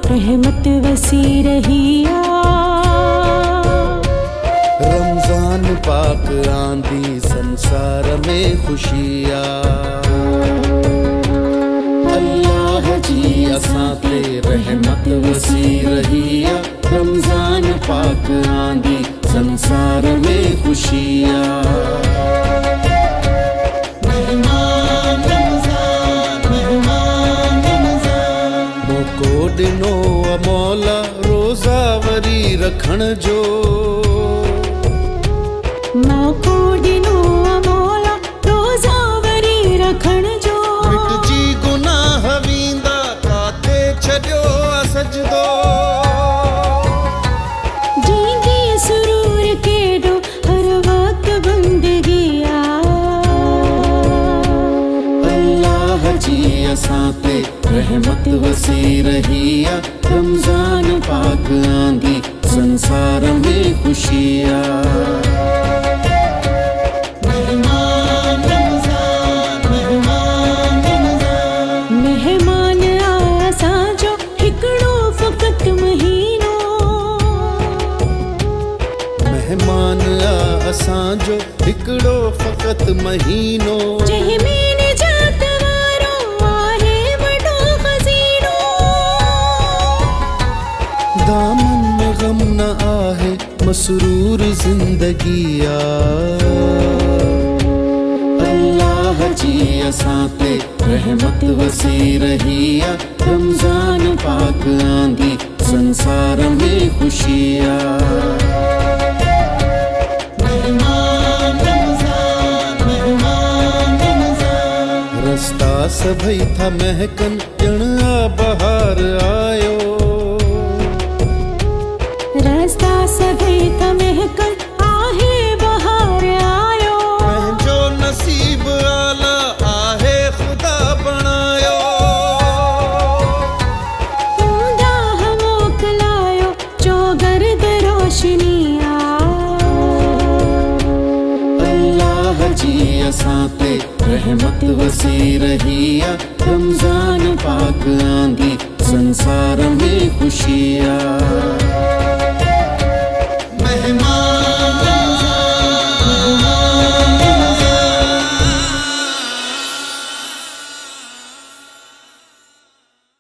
रहमत वसी रहिया। रमजान पाक आंदी संसार में खुशियाँ। अल्लाह जी असां ते रहमत वसी रहिया। रमजान पाक आंदी संसार में खुशियाँ। मोको ॾिनो मौला रोज़ा वरी रखण जो। मोको ॾिनो मौला रोज़ा वरी रखण जो। मिटजी गुनाह वींदा काथे छॾियो सजदो। जींदी सुरूर केॾो हर वक्त बंदगिया। अल्लाह जी असां ते रहमत वसी रहिया। रमजान पाक आंदी संसार में खुशियाँ। मेहमान असांजो हिकिड़ो फ़क़त महीनो। मेहमान असांजो हिकिड़ो फ़क़त महीनो। जंहिंमें निजात वारो आहे वॾो ख़ज़ीनो। दामन में गम न आहे मसरूर ज़िंदगिया। अल्लाह जी असां ते रहमत वसी रहिया। रमजान पाक आंदी संसार में खुशियाँ। रस्ता सभई था महकन ॼण बहार आयो। रस्ता सभई था महकन आहे बहार आयो। पंहिंजो नसीब आला आहे ख़ुदा बणायो। ख़ुदा मोकिलायो चौगर्द रोशनिया। अल्लाह जी असां ते रहमत वसी रहिया। रमजान पाक आंदी संसार में खुशियाँ।